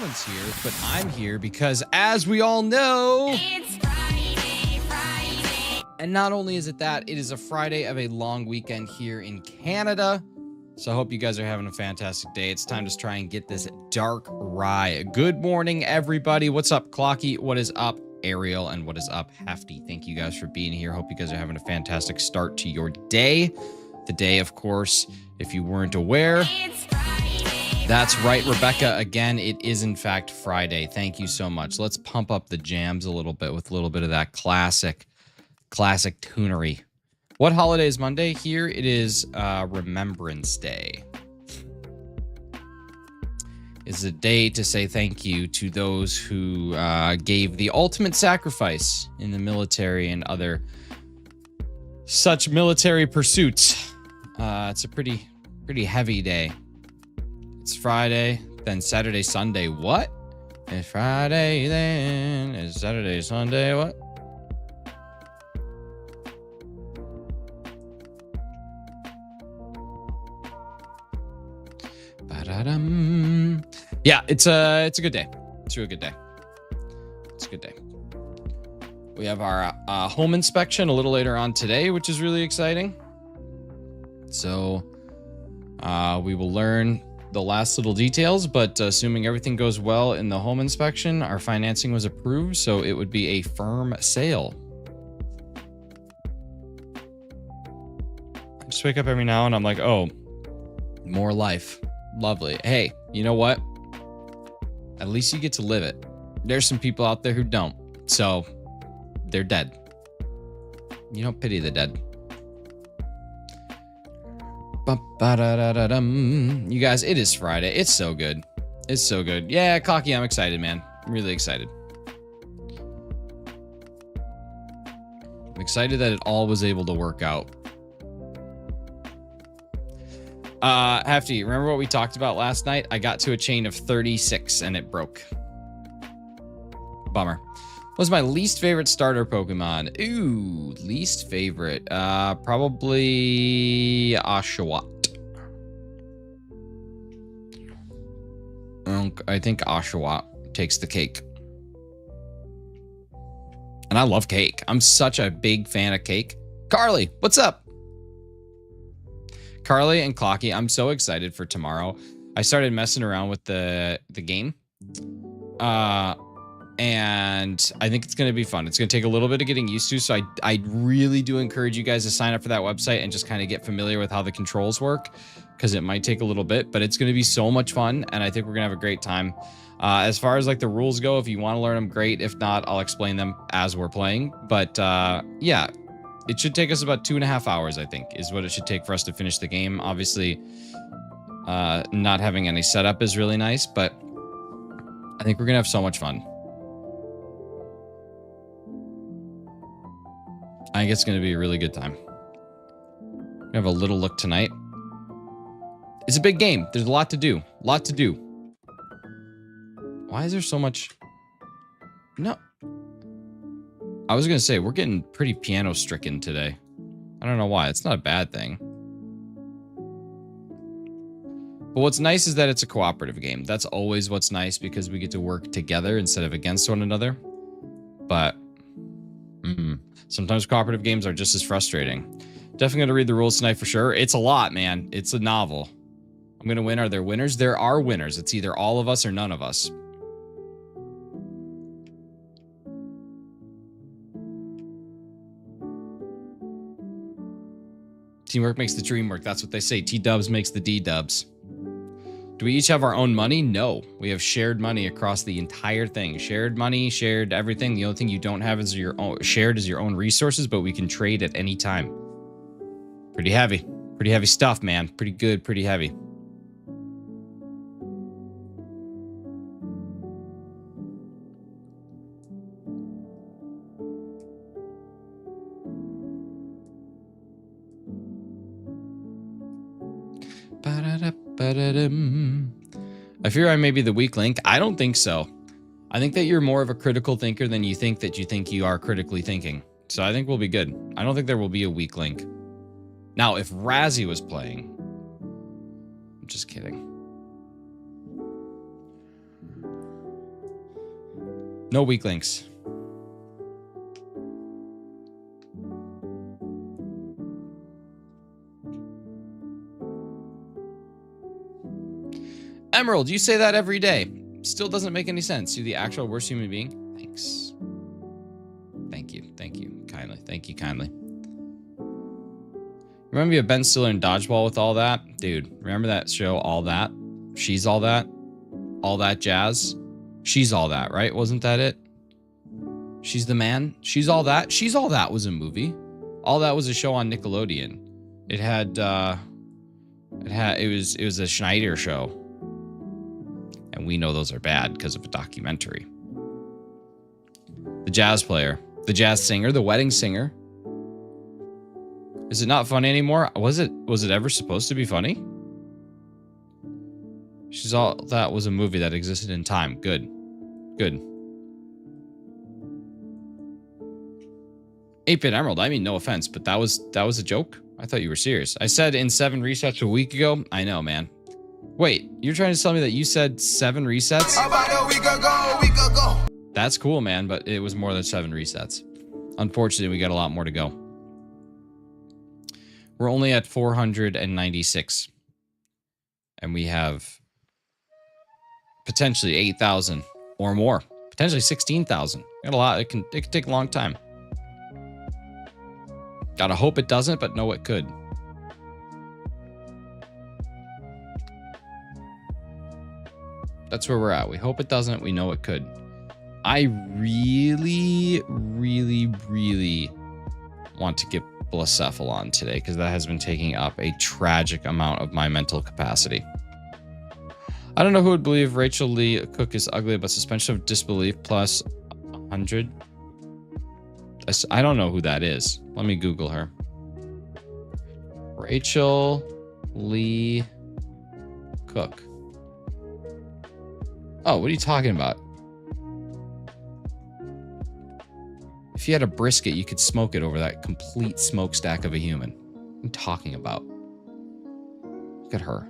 one's here, but I'm here because, as we all know, It's Friday, Friday. And not only is it that, it is a Friday of a long weekend here in Canada. So I hope you guys are having a fantastic day. It's time to try and get this DARKRAI. Good morning, everybody. What's up, Clocky? What is up, Ariel? And what is up, Hefty? Thank you guys for being here. Hope you guys are having a fantastic start to your day. The day, of course, if you weren't aware. It's Friday. That's right, Rebecca. Again, it is in fact Friday. Thank you so much. Let's pump up the jams a little bit with a little bit of that classic tunery. What holiday is Monday? Here it is Remembrance Day. It's a day to say thank you to those who gave the ultimate sacrifice in the military and other such military pursuits. It's a pretty heavy day. It's Friday, then Saturday, Sunday. What? It's Friday, then it's Saturday, Sunday. What? Yeah, it's a good day. It's a real good day. It's a good day. We have our home inspection a little later on today, which is really exciting. So we will learn the last little details, but assuming everything goes well in the home inspection, our financing was approved, so it would be a firm sale. I just wake up every now and I'm like, oh, more life. Lovely. Hey, you know what? At least you get to live it. There's some people out there who don't, so they're dead. You don't pity the dead. You guys, it is Friday. It's so good. It's so good. Yeah, Cocky, I'm excited, man. I'm really excited. I'm excited that it all was able to work out. Hefty, remember what we talked about last night? I got to a chain of 36 and it broke. Bummer. What was my least favorite starter Pokemon? Ooh, least favorite. Probably Oshawott. I think Oshawott takes the cake. And I love cake. I'm such a big fan of cake. Carly, what's up? Carly and Clocky, I'm so excited for tomorrow. I started messing around with the game. And I think it's going to be fun. It's going to take a little bit of getting used to. So I really do encourage you guys to sign up for that website and just kind of get familiar with how the controls work, because it might take a little bit, but it's going to be so much fun. And I think we're going to have a great time. As far as like the rules go, if you want to learn them, great. If not, I'll explain them as we're playing. But yeah, it should take us about 2.5 hours, I think, is what it should take for us to finish the game. Obviously, not having any setup is really nice, but I think we're going to have so much fun. I think it's going to be a really good time. We have a little look tonight. It's a big game. There's a lot to do. Lot to do. Why is there so much? No. I was going to say, we're getting pretty piano stricken today. I don't know why. It's not a bad thing. But what's nice is that it's a cooperative game. That's always what's nice, because we get to work together instead of against one another. But sometimes cooperative games are just as frustrating. Definitely going to read the rules tonight for sure. It's a lot, man. It's a novel. I'm going to win. Are there winners? There are winners. It's either all of us or none of us. Teamwork makes the dream work. That's what they say. T-dubs makes the D-dubs. Do we each have our own money? No. We have shared money across the entire thing. Shared money, shared everything. The only thing you don't have is your own shared is your own resources, but we can trade at any time. Pretty heavy. Pretty heavy stuff, man. Pretty good, pretty heavy. I fear I may be the weak link. I don't think so. I think that you're more of a critical thinker than you think you are critically thinking. So I think we'll be good. I don't think there will be a weak link. Now, if Razzie was playing... I'm just kidding. No weak links. Emerald, you say that every day. Still doesn't make any sense. You're the actual worst human being. Thanks. Thank you. Thank you. Kindly. Thank you kindly. Remember you have Ben Stiller in Dodgeball with all that? Dude, remember that show, All That? She's All That? All That Jazz? She's All That, right? Wasn't that it? She's the man? She's All That? She's All That was a movie. All That was a show on Nickelodeon. It was a Schneider show. And we know those are bad because of a documentary. The jazz player, the jazz singer, the wedding singer. Is it not funny anymore? Was it ever supposed to be funny? She's All That was a movie that existed in time. Good. Good. 8-Bit Emerald, I mean, no offense, but that was a joke? I thought you were serious. I said in 7 resets a week ago. I know, man. Wait, you're trying to tell me that you said 7 resets? About a week ago. That's cool, man, but it was more than 7 resets. Unfortunately, we got a lot more to go. We're only at 496. And we have potentially 8,000 or more. Potentially 16,000. Got a lot. It can take a long time. Gotta hope it doesn't, but know it could. That's where we're at. We hope it doesn't. We know it could. I really, really, really want to get Blacephalon today because that has been taking up a tragic amount of my mental capacity. I don't know who would believe Rachel Lee Cook is ugly, but suspension of disbelief plus 100. I don't know who that is. Let me Google her. Rachel Lee Cook. Oh, what are you talking about? If you had a brisket, you could smoke it over that complete smokestack of a human. What are you talking about? Look at her.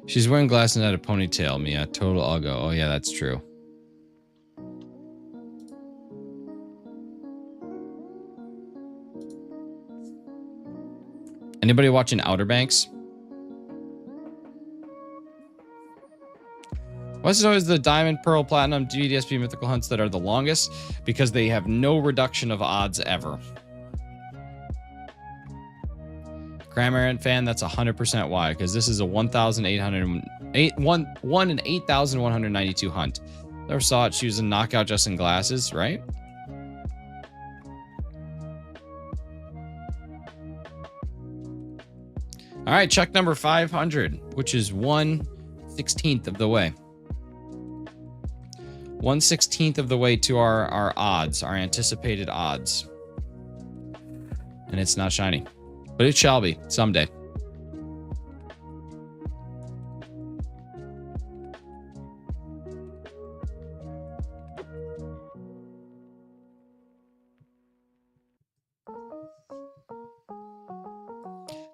She's wearing glasses and had a ponytail, Mia. Total uggo. Oh, yeah, that's true. Anybody watching Outer Banks? Why is it always the Diamond, Pearl, Platinum, DDSP Mythical Hunts that are the longest? Because they have no reduction of odds ever. Cramorant fan, that's 100% why. Because this is a 1 in 8,192 hunt. Never saw it. She was a knockout just in glasses, right? All right, check number 500, which is 1/16 of the way. 1/16 of the way to our odds, our anticipated odds. And it's not shiny, but it shall be someday.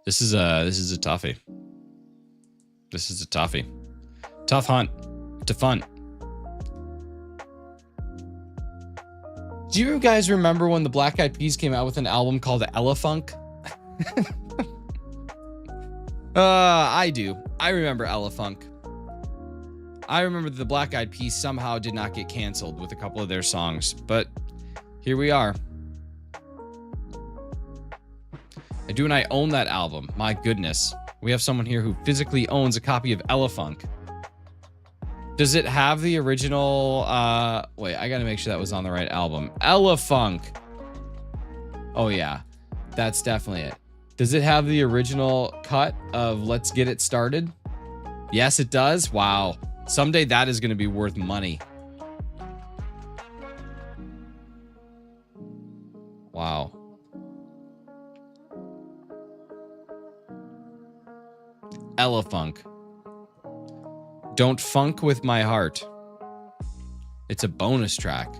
This is a toughie. This is a toughie. Tough hunt. To fun. Do you guys remember when the Black Eyed Peas came out with an album called Elefunk? I do. I remember Elefunk. I remember that the Black Eyed Peas somehow did not get canceled with a couple of their songs, but here we are. I do, and I own that album. My goodness. We have someone here who physically owns a copy of Elefunk. Does it have the original? Wait, I gotta make sure that was on the right album. Elefunk. Oh yeah, that's definitely it. Does it have the original cut of Let's Get It Started? Yes, it does. Wow. Someday that is gonna be worth money. Wow. Elefunk. Don't funk with my heart. It's a bonus track.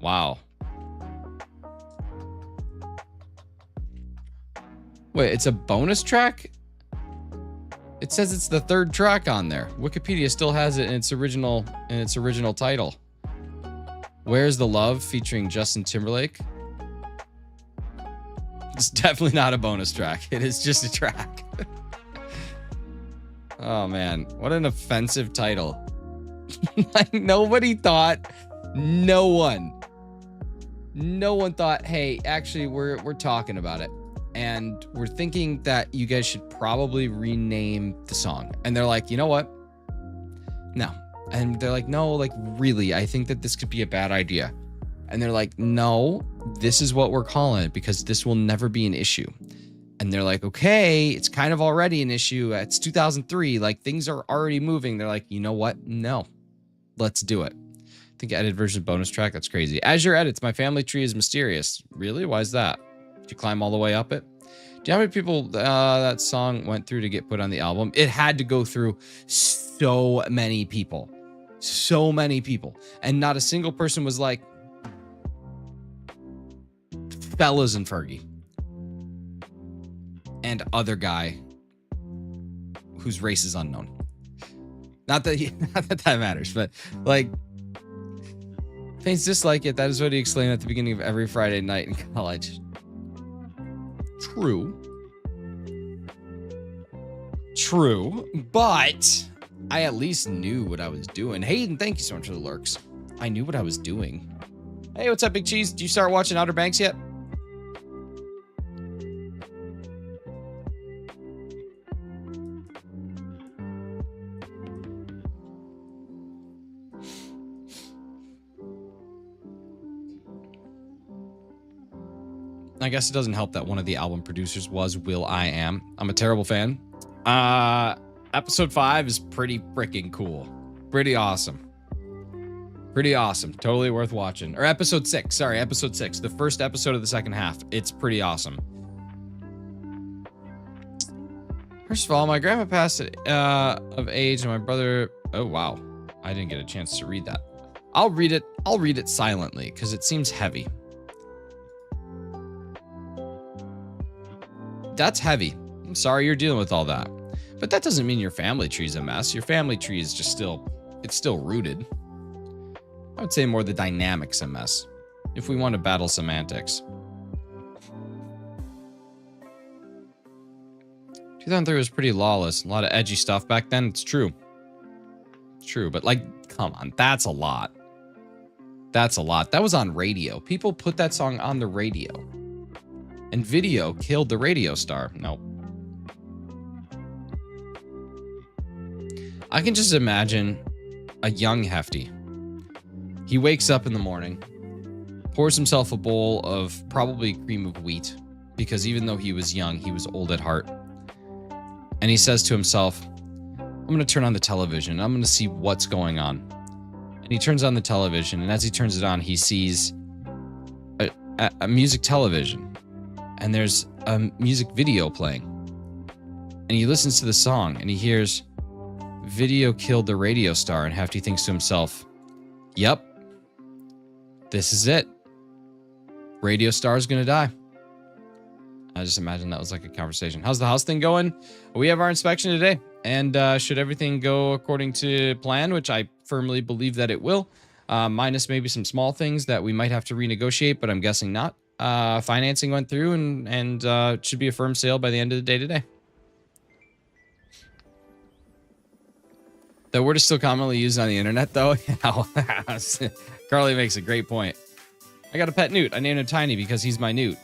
Wow. Wait, it's a bonus track? It says it's the third track on there. Wikipedia still has it in its original title. Where's the Love featuring Justin Timberlake? It's definitely not a bonus track. It is just a track. Oh man, what an offensive title. Like nobody thought, no one thought, hey, actually we're talking about it. And we're thinking that you guys should probably rename the song. And they're like, you know what? No. And they're like, no, like really, I think that this could be a bad idea. And they're like, no, this is what we're calling it because this will never be an issue. And they're like, okay, it's kind of already an issue. It's 2003. Like things are already moving. They're like, you know what? No, let's do it. I think edited version bonus track. That's crazy. As your edits, my family tree is mysterious. Really? Why is that? Did you climb all the way up it? Do you know how many people that song went through to get put on the album? It had to go through so many people. So many people. And not a single person was like, Fellas and Fergie. And other guy whose race is unknown. Not that matters, but like, fans dislike it. That is what he explained at the beginning of every Friday night in college. True, but I at least knew what I was doing. Hayden, thank you so much for the lurks. I knew what I was doing. Hey, what's up, Big Cheese? Did you start watching Outer Banks yet? I guess it doesn't help that one of the album producers was will.i.am. I'm a terrible fan. Episode 5 is pretty freaking cool. Pretty awesome. Pretty awesome. Totally worth watching. Or episode 6. Sorry, episode 6. The first episode of the second half. It's pretty awesome. First of all, my grandma passed of age and my brother... Oh, wow. I didn't get a chance to read that. I'll read it silently because it seems heavy. That's heavy. I'm sorry you're dealing with all that. But that doesn't mean your family tree's a mess. Your family tree is just it's still rooted. I would say more the dynamic's a mess. If we want to battle semantics. 2003 was pretty lawless. A lot of edgy stuff back then. It's true. It's true. But like, come on. That's a lot. That's a lot. That was on radio. People put that song on the radio. And video killed the radio star. No. I can just imagine a young Hefty. He wakes up in the morning, pours himself a bowl of probably cream of wheat, because even though he was young, he was old at heart. And he says to himself, I'm going to turn on the television. I'm going to see what's going on. And he turns on the television, and as he turns it on, he sees a music television. And there's a music video playing. And he listens to the song and he hears video killed the radio star, and Hefty thinks to himself, yep, this is it. Radio star's gonna die. I just imagine that was like a conversation. How's the house thing going? We have our inspection today, and should everything go according to plan, which I firmly believe that it will, minus maybe some small things that we might have to renegotiate, but I'm guessing not. Financing went through and it should be a firm sale by the end of the day today. The word is still commonly used on the internet, though. Carly makes a great point. I got a pet newt. I named him Tiny because he's my newt.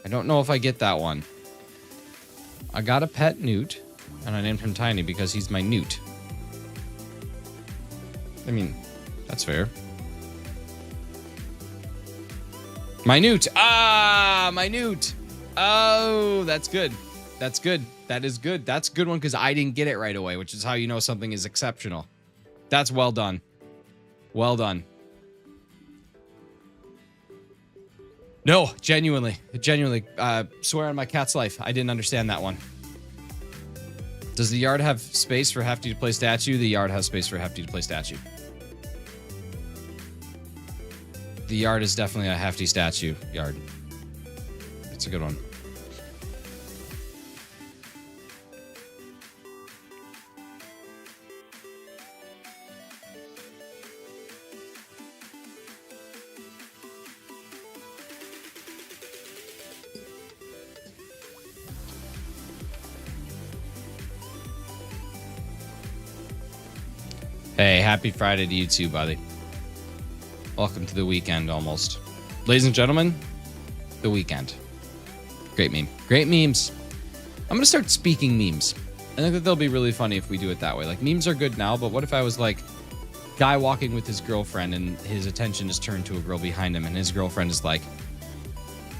I don't know if I get that one. I got a pet newt, and I named him Tiny because he's my newt. I mean, that's fair. Minute. Ah, minute. Oh, that's good. That's good. That is good. That's a good one because I didn't get it right away, which is how you know something is exceptional. That's well done. Well done. No, genuinely, swear on my cat's life, I didn't understand that one. Does the yard have space for Hefty to play statue? The yard has space for Hefty to play statue. The yard is definitely a Hefty statue yard. It's a good one. Hey, happy Friday to you too, buddy. Welcome to the weekend almost. Ladies and gentlemen, the weekend. Great meme. Great memes. I'm going to start speaking memes. I think that they'll be really funny if we do it that way. Like, memes are good now, but what if I was like, guy walking with his girlfriend and his attention is turned to a girl behind him and his girlfriend is like,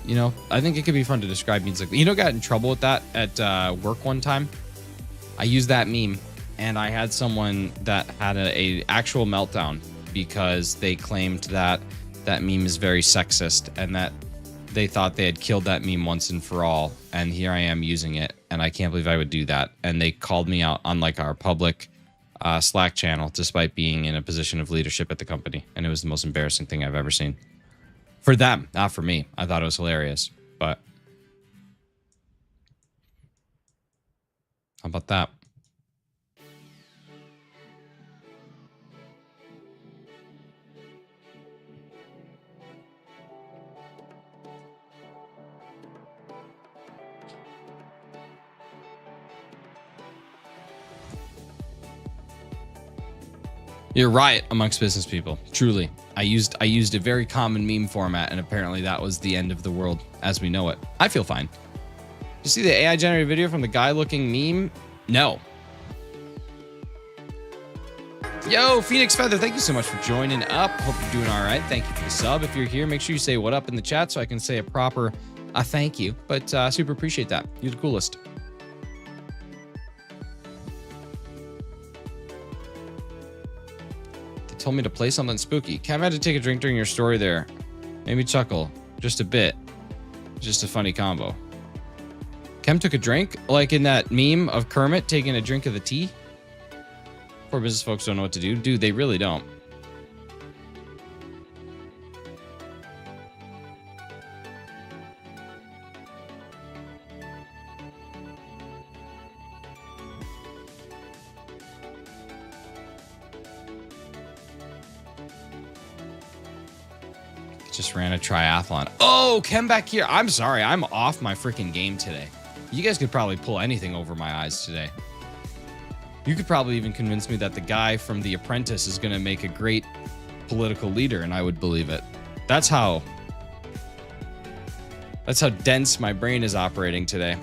you know, I think it could be fun to describe memes like that. You know, got in trouble with that at work one time. I used that meme. And I had someone that had a actual meltdown because they claimed that that meme is very sexist and that they thought they had killed that meme once and for all. And here I am using it, and I can't believe I would do that. And they called me out on like our public Slack channel, despite being in a position of leadership at the company. And it was the most embarrassing thing I've ever seen. For them, not for me. I thought it was hilarious, but how about that? You're right amongst business people. Truly. I used a very common meme format, and apparently that was the end of the world as we know it. I feel fine. You see the AI generated video from the guy looking meme? No. Yo, Phoenix Feather, thank you so much for joining up. Hope you're doing all right. Thank you for the sub. If you're here, make sure you say what up in the chat so I can say a proper thank you. But super appreciate that. You're the coolest. Told me to play something spooky. Cam had to take a drink during your story there. Made me chuckle. Just a bit. Just a funny combo. Cam took a drink? Like in that meme of Kermit taking a drink of the tea? Poor business folks don't know what to do. Dude, they really don't. Just ran a triathlon. Oh, Ken back here. I'm sorry. I'm off my freaking game today. You guys could probably pull anything over my eyes today. You could probably even convince me that the guy from The Apprentice is going to make a great political leader, and I would believe it. That's how dense my brain is operating today.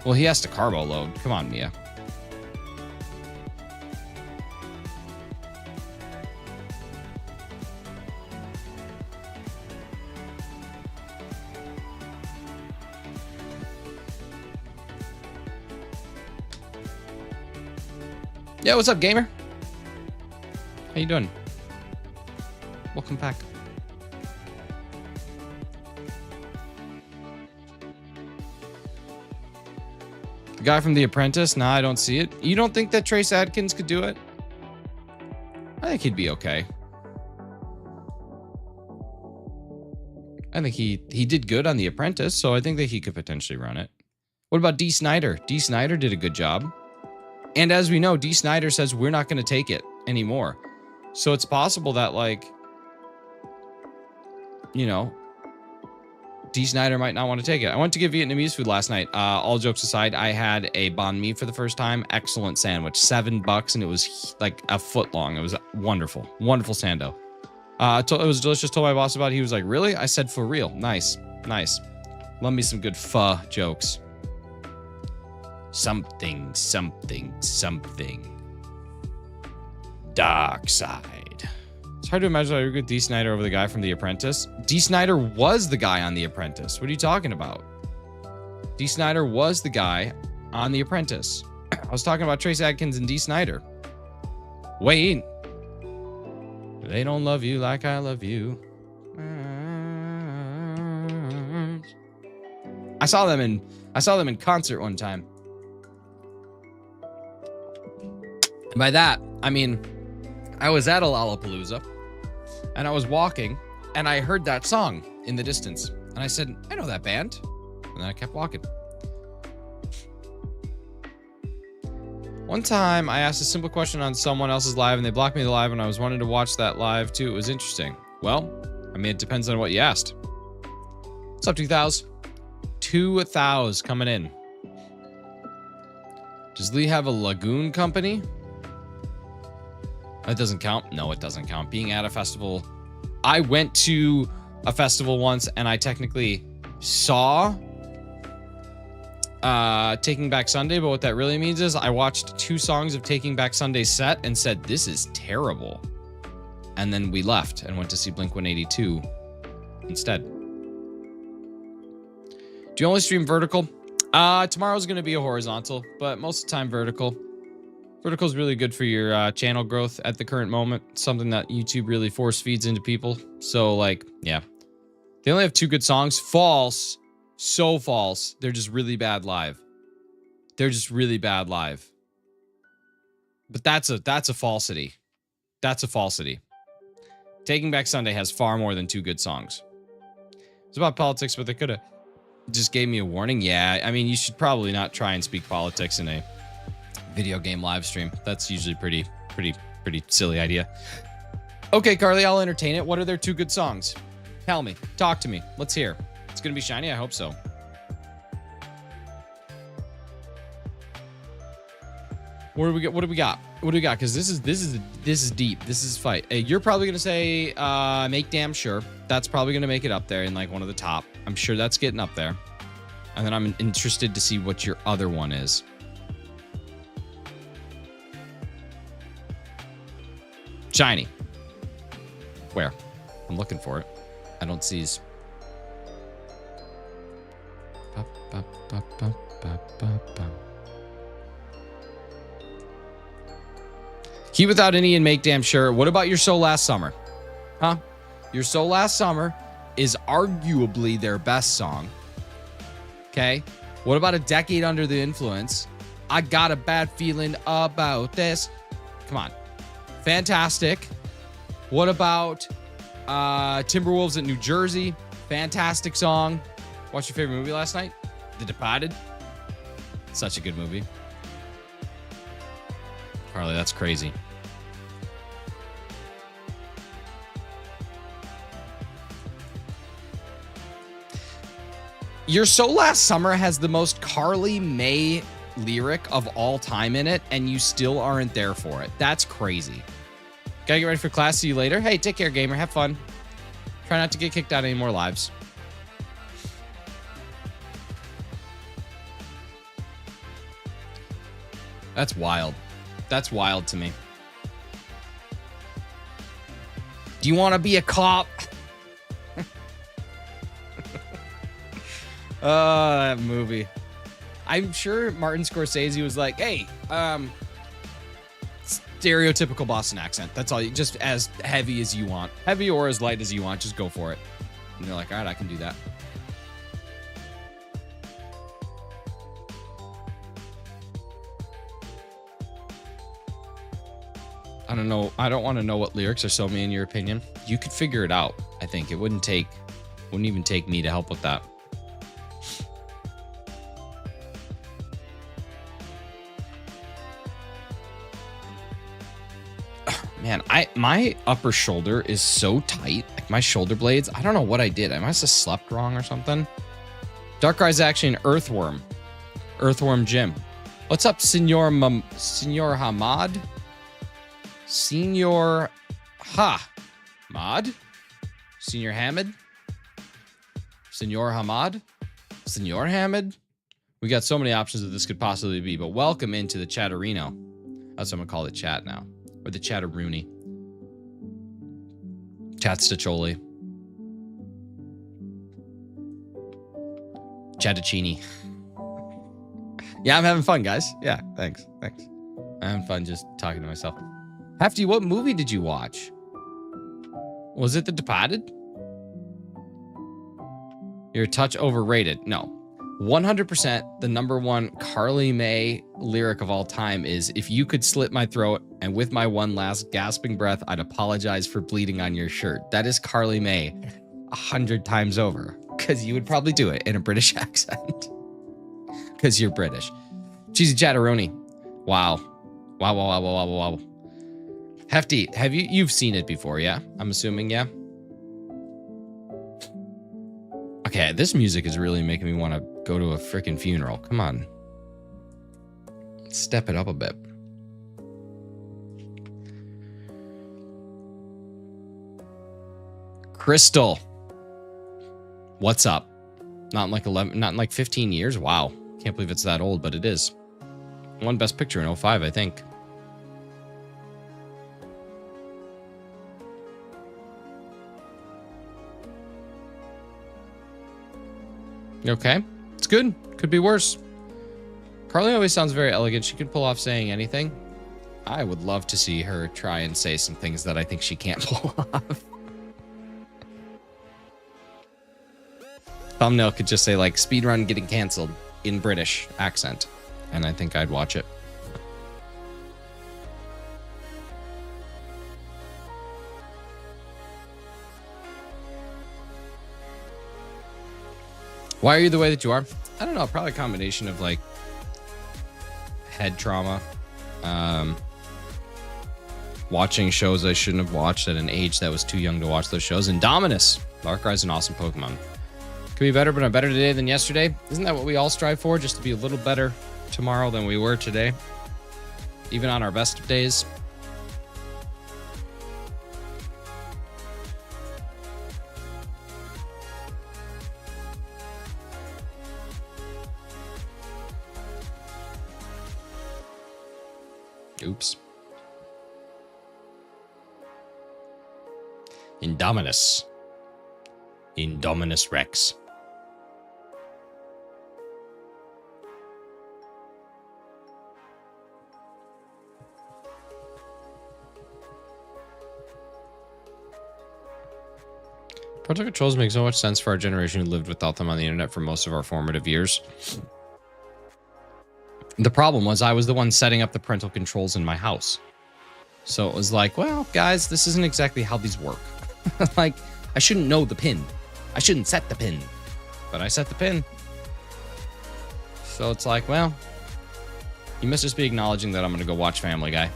Well, he has to carbo load. Come on, Mia. Yo, what's up, gamer? How you doing? Welcome back. The guy from The Apprentice? Nah, I don't see it. You don't think that Trace Adkins could do it? I think he'd be okay. I think he did good on The Apprentice, so I think that he could potentially run it. What about D. Snyder? D. Snyder did a good job. And as we know, D. Snyder says we're not going to take it anymore. So it's possible that, like, you know, D. Snyder might not want to take it. I went to get Vietnamese food last night. All jokes aside, I had a banh mi for the first time. Excellent sandwich. $7, and it was like a foot long. It was wonderful. Wonderful sando. It was delicious. Told my boss about it. He was like, really? I said, for real. Nice. Nice. Love me some good pho jokes. Something, something, something. Dark side. It's hard to imagine I would get D. Snyder over the guy from The Apprentice. D. Snyder was the guy on The Apprentice. What are you talking about? D. Snyder was the guy on The Apprentice. I was talking about Trace Adkins and D. Snyder. Wait. They don't love you like I love you. I saw them in concert one time. And by that, I mean, I was at a Lollapalooza, and I was walking, And I heard that song in the distance. And I said, I know that band. And then I kept walking. One time, I asked a simple question on someone else's live, and they blocked me the live, and I was wanting to watch that live, too. It was interesting. Well, I mean, it depends on what you asked. What's up, 2,000? 2,000 coming in. Does Lee have a lagoon company? That doesn't count. No, it doesn't count. Being at a festival. I went to a festival once, and I technically saw Taking Back Sunday, but what that really means is I watched 2 songs of Taking Back Sunday's set and said, this is terrible. And then we left and went to see Blink-182 instead. Do you only stream vertical? Tomorrow's going to be a horizontal, but most of the time vertical. Vertical is really good for your channel growth at the current moment. Something that YouTube really force feeds into people. So, like, yeah. They only have 2 good songs. False. So false. They're just really bad live. They're just really bad live. But that's a falsity. That's a falsity. Taking Back Sunday has far more than 2 good songs. It's about politics, but they could have just gave me a warning. Yeah, I mean, you should probably not try and speak politics in a video game live stream. That's usually pretty silly idea. Okay, Carly, I'll entertain it. What are their 2 good songs? Tell me. Talk to me. Let's hear. It's gonna be shiny. I hope so. What do we got? What do we got? What do we got? Because this is deep. This is fight. Hey, you're probably gonna say make damn sure. That's probably gonna make it up there in like one of the top. I'm sure that's getting up there. And then I'm interested to see what your other one is. Shiny. Where? I'm looking for it. I don't see his. Keep Without Any and Make Damn Sure. What about Your Soul Last Summer? Huh? Your Soul Last Summer is arguably their best song. Okay. What about A Decade Under the Influence? I Got a Bad Feeling About This. Come on. Fantastic. What about Timberwolves at New Jersey? Fantastic song. What's your favorite movie last night? The Departed. Such a good movie. Carly, that's crazy. Your Soul Last Summer has the most Carly May lyric of all time in it, and you still aren't there for it. That's crazy. Gotta get ready for class. See you later. Hey, take care, gamer. Have fun. Try not to get kicked out of any more lives. That's wild. That's wild to me. Do you want to be a cop? Oh, that movie. I'm sure Martin Scorsese was like, hey, stereotypical Boston accent. That's all. Just as heavy as you want. Heavy or as light as you want. Just go for it. And they're like, all right, I can do that. I don't know. I don't want to know what lyrics are so mean in your opinion. You could figure it out. I think it wouldn't even take me to help with that. Man, my upper shoulder is so tight. Like my shoulder blades. I don't know what I did. I must have slept wrong or something. DARKRAI's actually an earthworm. Earthworm Jim. What's up, Senor Hamad? Senor Mod? Senor Hamid? Senor Hamad? Senor Hamid? We got so many options that this could possibly be, but welcome into the Chatterino. That's what I'm gonna call the chat now. Or the Chatteroony. Chatstacholi. Chattachini. Yeah, I'm having fun, guys. Yeah, thanks. I'm having fun just talking to myself. Hefty, what movie did you watch? Was it The Departed? You're a touch overrated. No. 100% the #1 Carly May lyric of all time is, if you could slit my throat and with my one last gasping breath, I'd apologize for bleeding on your shirt. That is Carly May 100 times over, because you would probably do it in a British accent because you're British. Cheesy Chatteroni. Wow. Wow, wow, wow, wow, wow, wow. Hefty, you've seen it before, yeah? I'm assuming, yeah? Okay, this music is really making me want to go to a freaking funeral. Come on. Step it up a bit. Crystal. What's up? Not in like 11, not in like 15 years. Wow. Can't believe it's that old, but it is. Won Best Picture in 05, I think. Okay, it's good. Could be worse. Carly always sounds very elegant. She could pull off saying anything. I would love to see her try and say some things that I think she can't pull off. Thumbnail could just say like speedrun getting canceled in British accent, and I think I'd watch it. Why are you the way that you are? I don't know, probably a combination of like head trauma, watching shows I shouldn't have watched at an age that was too young to watch those shows, and Dominus. Darkrai is an awesome Pokemon. Could be better, but I'm better today than yesterday. Isn't that what we all strive for? Just to be a little better tomorrow than we were today, even on our best days. Oops. Indominus. Indominus Rex. Parental controls make so much sense for our generation who lived without them on the internet for most of our formative years. The problem was I was the one setting up the parental controls in my house. So it was like, well, guys, this isn't exactly how these work. Like, I shouldn't know the pin. I shouldn't set the pin. But I set the pin. So it's like, well, you must just be acknowledging that I'm going to go watch Family Guy.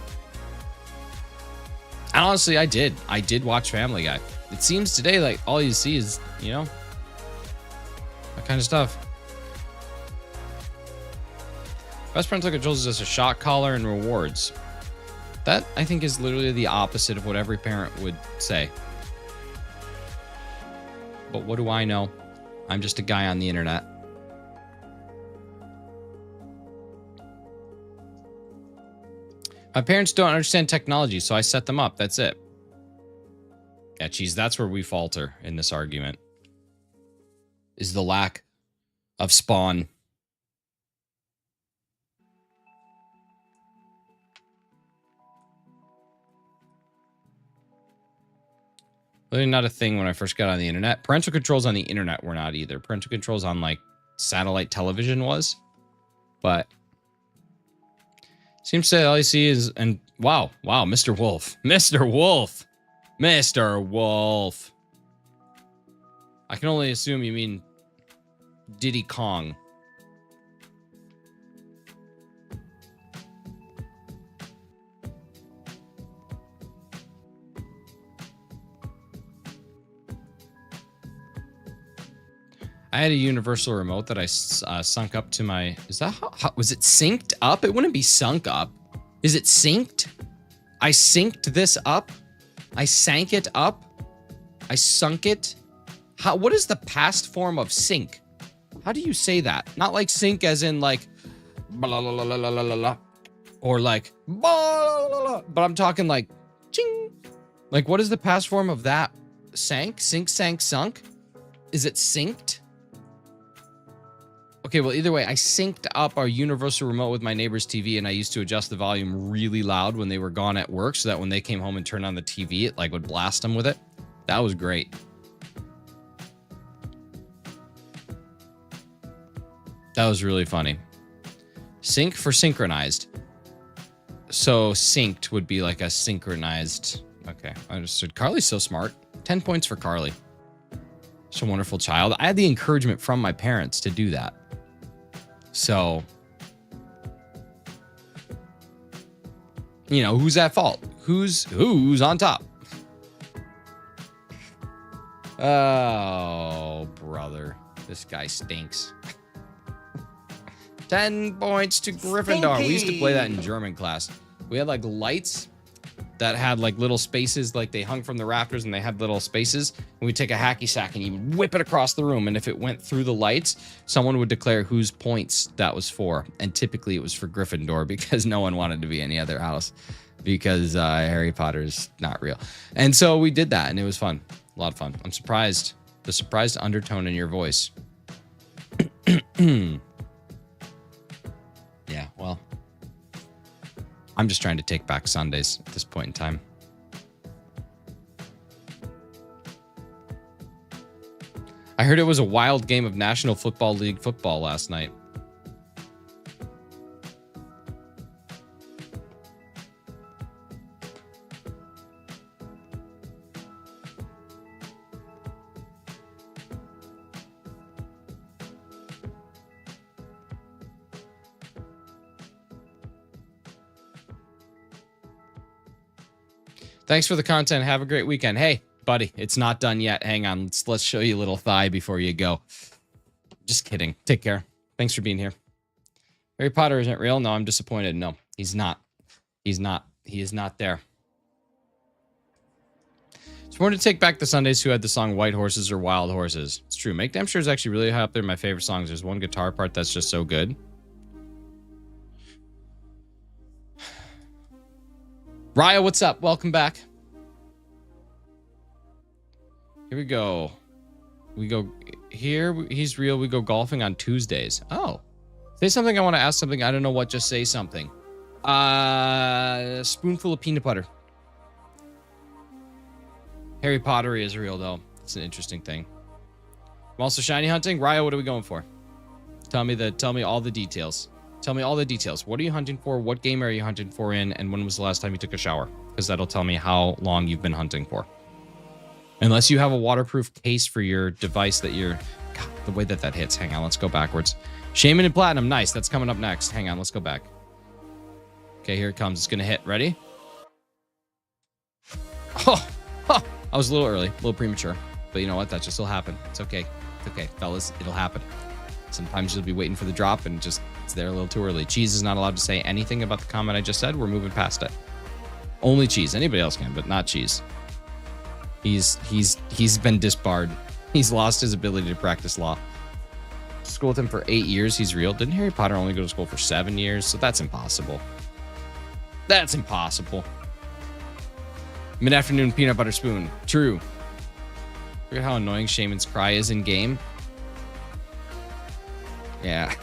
And honestly, I did. I did watch Family Guy. It seems today like all you see is, you know, that kind of stuff. Best parental controls is just a shot collar and rewards. That, I think, is literally the opposite of what every parent would say. But what do I know? I'm just a guy on the internet. My parents don't understand technology, so I set them up. That's it. Yeah, geez, that's where we falter in this argument. Is the lack of spawn. Really not a thing when I first got on the internet. Parental controls on the internet were not either. Parental controls on like satellite television was. But seems to all you see is, and wow, Mr. Wolf. Mr. Wolf. Mr. Wolf. I can only assume you mean Diddy Kong. I had a universal remote that I sunk up to my... Is that how... Was it synced up? It wouldn't be sunk up. Is it synced? I synced this up? I sank it up? I sunk it? How? What is the past form of sync? How do you say that? Not like sync as in like... Blah, blah, blah, blah, blah, blah, blah, or like... Blah, blah, blah, but I'm talking like... Ching. Like, what is the past form of that? Sank? Sink, sank, sunk? Is it synced? Okay, well, either way, I synced up our universal remote with my neighbor's TV, and I used to adjust the volume really loud when they were gone at work so that when they came home and turned on the TV, it like would blast them with it. That was great. That was really funny. Sync for synchronized. So synced would be like a synchronized. Okay, understood. Carly's so smart. 10 points for Carly. She's a wonderful child. I had the encouragement from my parents to do that. So, you know, who's at fault? Who's on top? Oh, brother. This guy stinks. 10 points to Gryffindor. We used to play that in German class. We had like lights that had like little spaces, like they hung from the rafters and they had little spaces. And we'd take a hacky sack and you would whip it across the room. And if it went through the lights, someone would declare whose points that was for. And typically it was for Gryffindor because no one wanted to be any other house because Harry Potter's not real. And so we did that and it was fun. A lot of fun. I'm surprised. The surprised undertone in your voice. Yeah, well, I'm just trying to take back Sundays at this point in time. I heard it was a wild game of National Football League football last night. Thanks for the content. Have a great weekend. Hey, buddy, it's not done yet. Hang on. Let's show you a little thigh before you go. Just kidding. Take care. Thanks for being here. Harry Potter isn't real. No, I'm disappointed. No, he's not. He's not. He is not there. Just wanted to take back the Sundays who had the song White Horses or Wild Horses. It's true. Make Damn Sure is actually really high up there in my favorite songs. There's one guitar part that's just so good. Raya, what's up? Welcome back. Here we go. We go here. He's real. We go golfing on Tuesdays. Oh, say something. I want to ask something. I don't know what. Just say something. Spoonful of peanut butter. Harry Potter is real though. It's an interesting thing. I'm also shiny hunting. Raya, what are we going for? Tell me all the details. Tell me all the details. What are you hunting for? What game are you hunting for in? And when was the last time you took a shower? Because that'll tell me how long you've been hunting for. Unless you have a waterproof case for your device that you're... God, the way that hits. Hang on, let's go backwards. Shaman and Platinum. Nice. That's coming up next. Hang on, let's go back. Okay, here it comes. It's going to hit. Ready? Oh, I was a little early. A little premature. But you know what? That just will happen. It's okay. It's okay, fellas. It'll happen. Sometimes you'll be waiting for the drop and just it's there a little too early. Cheese is not allowed to say anything about the comment I just said. We're moving past it. Only Cheese. Anybody else can, but not Cheese. He's been disbarred. He's lost his ability to practice law. School with him for 8 years. He's real. Didn't Harry Potter only go to school for 7 years? So that's impossible. That's impossible. Mid-afternoon peanut butter spoon. True. Look at how annoying Shaman's cry is in game. Yeah.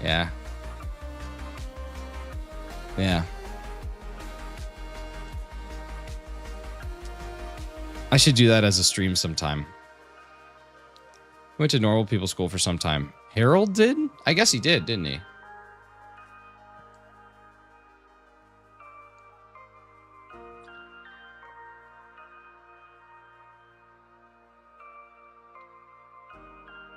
Yeah. Yeah. I should do that as a stream sometime. Went to normal people school for some time. Harold did? I guess he did, didn't he?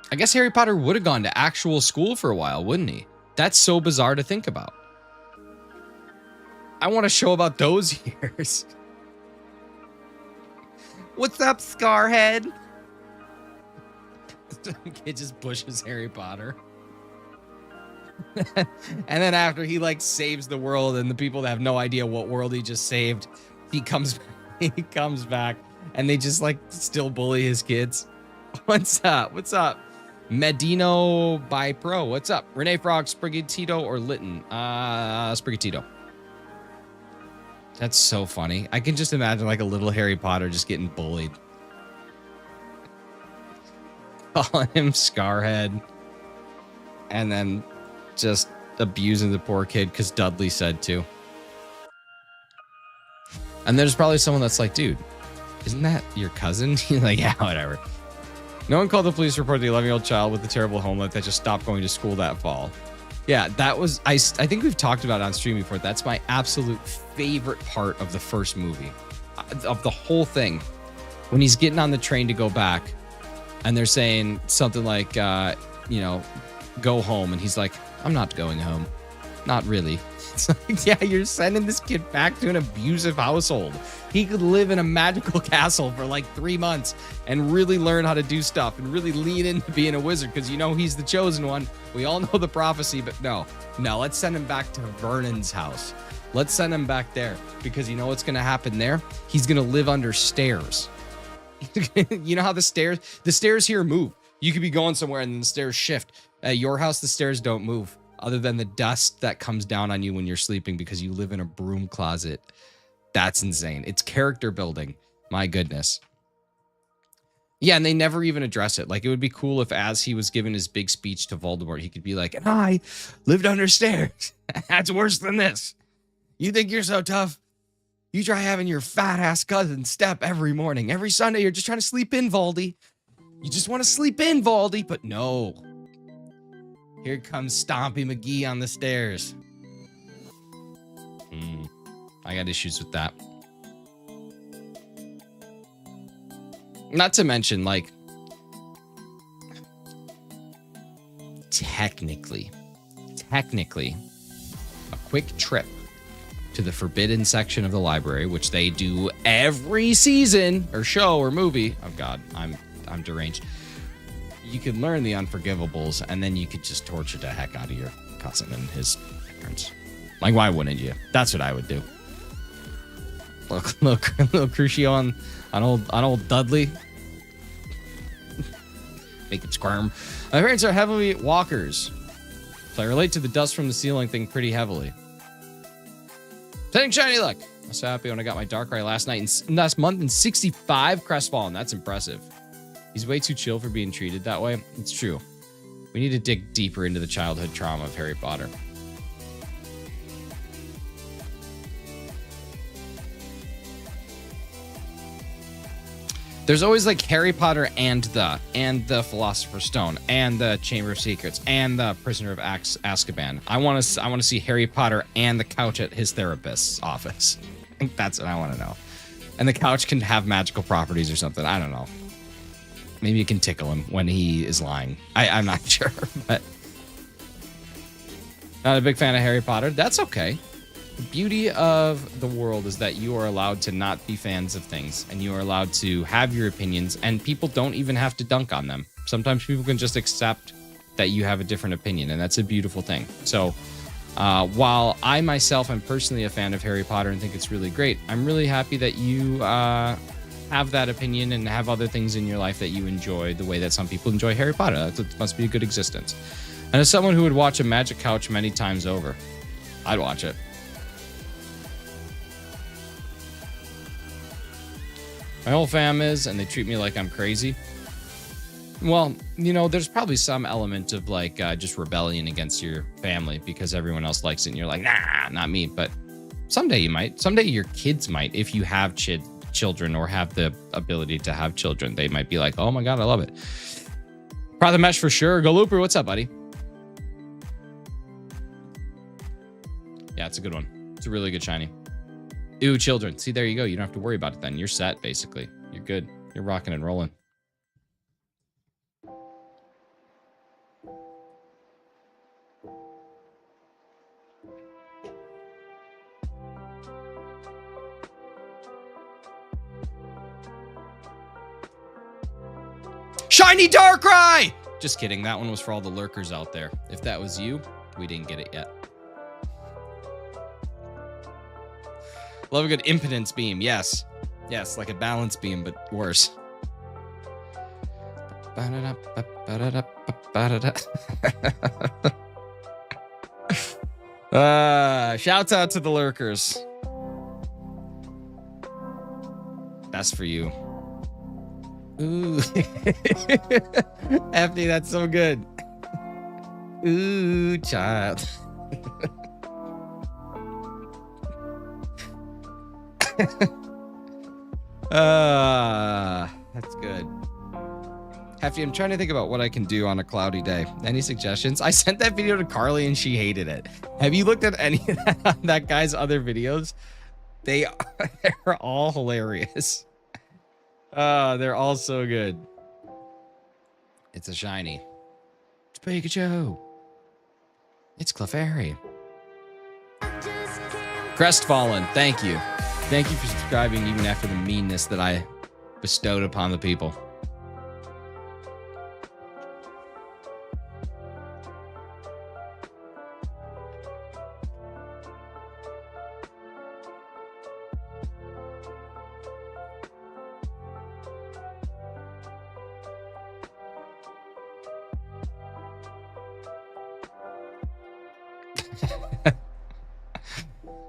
I guess Harry Potter would have gone to actual school for a while, wouldn't he? That's so bizarre to think about. I want a show about those years. What's up, Scarhead? Kid just pushes Harry Potter. And then after he like saves the world and the people that have no idea what world he just saved, he comes back and they just like still bully his kids. What's up? What's up? Medino by Pro. What's up? Renee Frog, Sprigatito, or Litton? Sprigatito. That's so funny. I can just imagine like a little Harry Potter just getting bullied. Calling him Scarhead. And then just abusing the poor kid because Dudley said to. And there's probably someone that's like, dude, isn't that your cousin? You're like, yeah, whatever. No one called the police to report the 11-year-old child with the terrible homelet that just stopped going to school that fall. Yeah, that was, I think we've talked about it on stream before. That's my absolute favorite part of the first movie, of the whole thing. When he's getting on the train to go back and they're saying something like, you know, go home. And he's like, I'm not going home. Not really. It's like, yeah, you're sending this kid back to an abusive household. He could live in a magical castle for like 3 months and really learn how to do stuff and really lean into being a wizard because, you know, he's the chosen one. We all know the prophecy, but no, let's send him back to Vernon's house. Let's send him back there because you know what's going to happen there? He's going to live under stairs. You know how the stairs here move. You could be going somewhere and the stairs shift. At your house, the stairs don't move other than the dust that comes down on you when you're sleeping because you live in a broom closet. That's insane. It's character building. My goodness. Yeah, and they never even address it. Like, it would be cool if as he was giving his big speech to Voldemort, he could be like, and I lived under stairs. That's worse than this. You think you're so tough? You try having your fat ass cousin step every morning. Every Sunday, you're just trying to sleep in, Voldy. You just want to sleep in, Voldy. But no. Here comes Stompy McGee on the stairs. I got issues with that. Not to mention, like, technically, a quick trip to the forbidden section of the library, which they do every season or show or movie. Oh God, I'm deranged. You could learn the unforgivables, and then you could just torture the heck out of your cousin and his parents. Like, why wouldn't you? That's what I would do. Little Crucio on old Dudley. Make it squirm. My parents are heavily walkers, so I relate to the dust from the ceiling thing pretty heavily. Sending shiny luck. I was so happy when I got my Darkrai last month in 65 crestfallen. That's impressive. He's way too chill for being treated that way. It's true. We need to dig deeper into the childhood trauma of Harry Potter. There's always like Harry Potter and the Philosopher's Stone and the Chamber of Secrets and the Prisoner of Azkaban. I want to see Harry Potter and the couch at his therapist's office. I think that's what I want to know. And the couch can have magical properties or something. I don't know. Maybe you can tickle him when he is lying. I'm not sure, but not a big fan of Harry Potter. That's okay. The beauty of the world is that you are allowed to not be fans of things and you are allowed to have your opinions and people don't even have to dunk on them. Sometimes people can just accept that you have a different opinion and that's a beautiful thing. So while I myself am personally a fan of Harry Potter and think it's really great, I'm really happy that you have that opinion and have other things in your life that you enjoy the way that some people enjoy Harry Potter. That must be a good existence. And as someone who would watch a magic couch many times over, I'd watch it. My whole fam is, and they treat me like I'm crazy. Well, you know, there's probably some element of like just rebellion against your family because everyone else likes it and you're like, nah, not me. But someday you might. Someday your kids might, if you have children or have the ability to have children. They might be like, oh my God, I love it. Brother Mesh for sure. Go Looper, what's up, buddy? Yeah, it's a good one. It's a really good shiny. Ooh, children. See, there you go. You don't have to worry about it then. You're set, basically. You're good. You're rocking and rolling. Shiny Darkrai! Just kidding. That one was for all the lurkers out there. If that was you, we didn't get it yet. Love a good impotence beam. Yes. Yes, like a balance beam, but worse. Shouts out to the lurkers. That's for you. Ooh. Hefty, that's so good. Ooh, child. That's good. Hefty, I'm trying to think about what I can do on a cloudy day. Any suggestions? I sent that video to Carly and she hated it. Have you looked at any of that guy's other videos? They're all hilarious. They're all so good. It's a shiny. It's Pikachu. It's Clefairy. Crestfallen, thank you. Thank you for subscribing even after the meanness that I bestowed upon the people.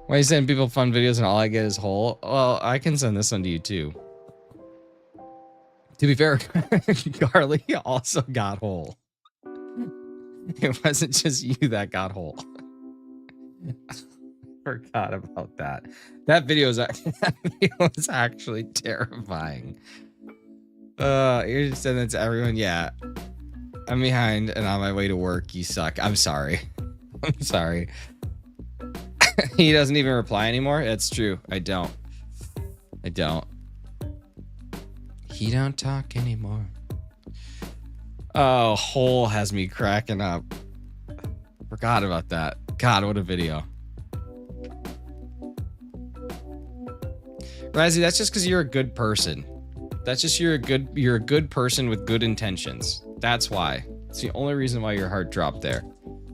Why are you sending people fun videos and all I get is whole? Well, I can send this one to you too. To be fair, Carly also got whole. It wasn't just you that got whole. Forgot about that. That video was actually terrifying. You're just sending it to everyone. Yeah. I'm behind and on my way to work. You suck. I'm sorry. I'm sorry. He doesn't even reply anymore. That's true. I don't. He don't talk anymore. Oh, Hole has me cracking up. Forgot about that. God, what a video. Razzie, that's just because you're a good person. That's just you're a good person with good intentions. That's why. It's the only reason why your heart dropped there.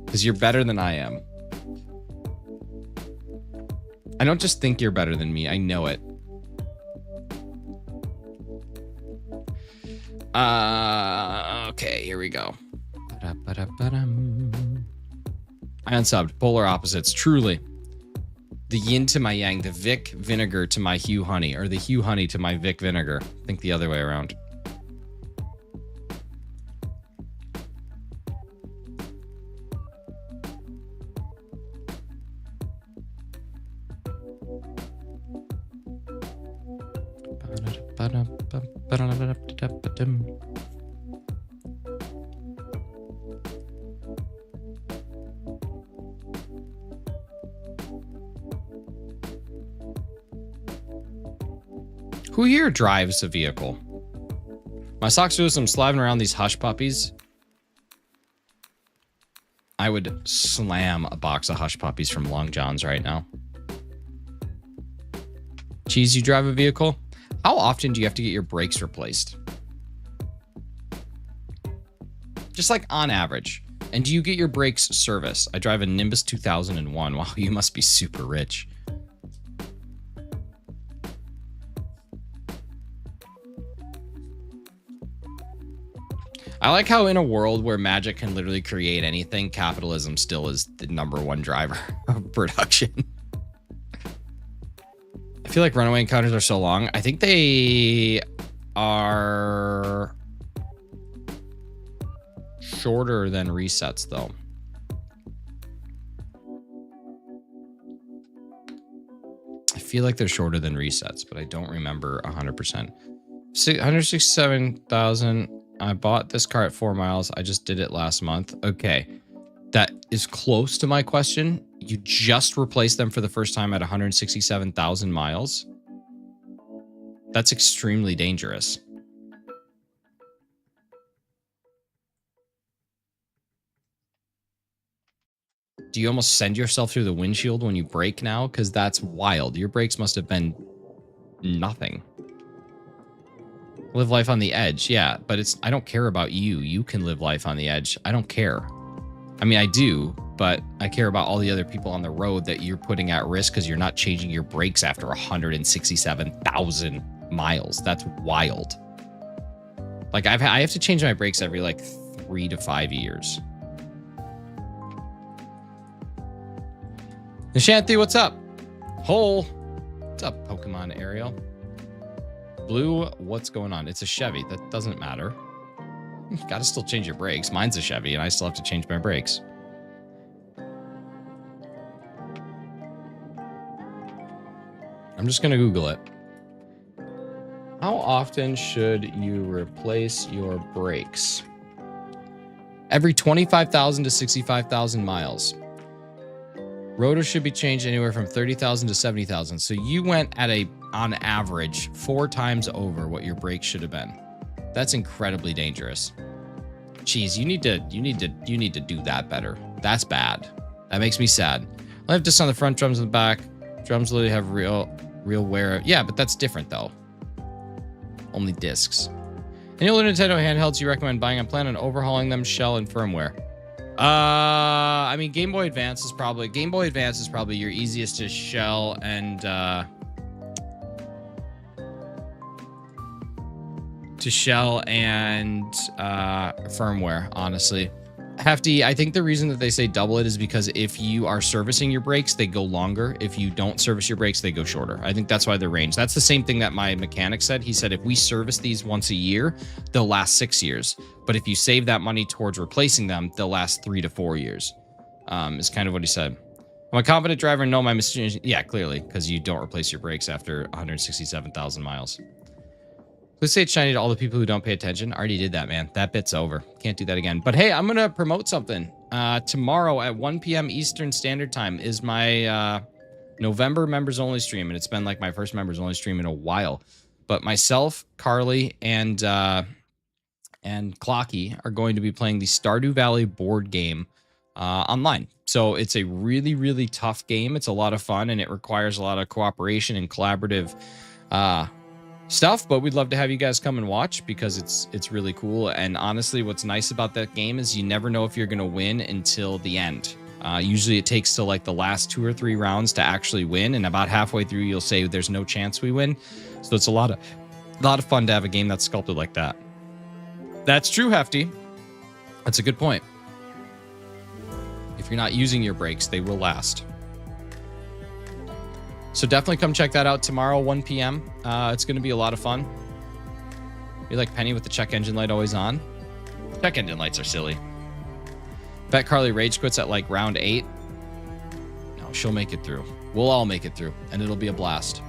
Because you're better than I am. I don't just think you're better than me. I know it. Okay, here we go. I unsubbed. Polar opposites. Truly. The yin to my yang. The Vic vinegar to my Hugh honey. Or the Hugh honey to my Vic vinegar. I think the other way around. Who here drives a vehicle? My socks do some slaving around these hush puppies. I would slam a box of hush puppies from Long John's right now. Cheese, you drive a vehicle? How often do you have to get your brakes replaced? Just like on average. And do you get your brakes serviced? I drive a Nimbus 2001. Wow, you must be super rich. I like how in a world where magic can literally create anything, capitalism still is the #1 driver of production. I feel like runaway encounters are so long. I think they are shorter than resets, though. I feel like they're shorter than resets, but I don't remember 100%. 167,000. I bought this car at 4 miles. I just did it last month. Okay. That is close to my question. You just replaced them for the first time at 167,000 miles. That's extremely dangerous. Do you almost send yourself through the windshield when you brake now? Because that's wild. Your brakes must have been nothing. Live life on the edge. Yeah, but it's, I don't care about you. You can live life on the edge. I don't care. I mean, I do, but I care about all the other people on the road that you're putting at risk because you're not changing your brakes after 167,000 miles. That's wild. Like I have to change my brakes every like 3 to 5 years. Nishanthi, what's up? Hole. What's up, Pokemon Ariel? Blue, what's going on? It's a Chevy. That doesn't matter. You gotta still change your brakes. Mine's a Chevy, and I still have to change my brakes. I'm just gonna Google it. How often should you replace your brakes? Every 25,000 to 65,000 miles. Rotors should be changed anywhere from 30,000 to 70,000. So you went at on average 4 times over what your brakes should have been. That's incredibly dangerous. Jeez, you need to do that better. That's bad. That makes me sad. I have discs on the front, drums on the back. Drums literally have real wear. Yeah, but that's different though. Only discs. Any older Nintendo handhelds you recommend buying? I'm planning on overhauling them, shell and firmware. I mean, Game Boy Advance is probably your easiest to shell and firmware, honestly. Hefty, I think the reason that they say double it is because if you are servicing your brakes, they go longer. If you don't service your brakes, they go shorter. I think that's why they're ranged. That's the same thing that my mechanic said. He said if we service these once a year, they'll last 6 years. But if you save that money towards replacing them, they'll last 3 to 4 years. Is kind of what he said. I'm a confident driver and know my machine. Yeah, clearly, because you don't replace your brakes after 167,000 miles. Please say it's shiny to all the people who don't pay attention. I already did that, man. That bit's over. Can't do that again. But hey, I'm going to promote something. Tomorrow at 1 p.m. Eastern Standard Time is my November members only stream. And it's been like my first members only stream in a while. But myself, Carly, and Clocky are going to be playing the Stardew Valley board game online. So it's a really, really tough game. It's a lot of fun and it requires a lot of cooperation and collaborative stuff, but we'd love to have you guys come and watch because it's really cool. And honestly, what's nice about that game is you never know if you're going to win until the end. Usually it takes to like the last 2 or 3 rounds to actually win, and about halfway through you'll say there's no chance we win. So it's a lot of fun to have a game that's sculpted like that. That's true, Hefty. That's a good point. If you're not using your brakes, they will last. So definitely come check that out tomorrow, 1 p.m. It's going to be a lot of fun. You like Penny with the check engine light always on? Check engine lights are silly. Bet Carly rage quits at like round 8. No, she'll make it through. We'll all make it through, and it'll be a blast.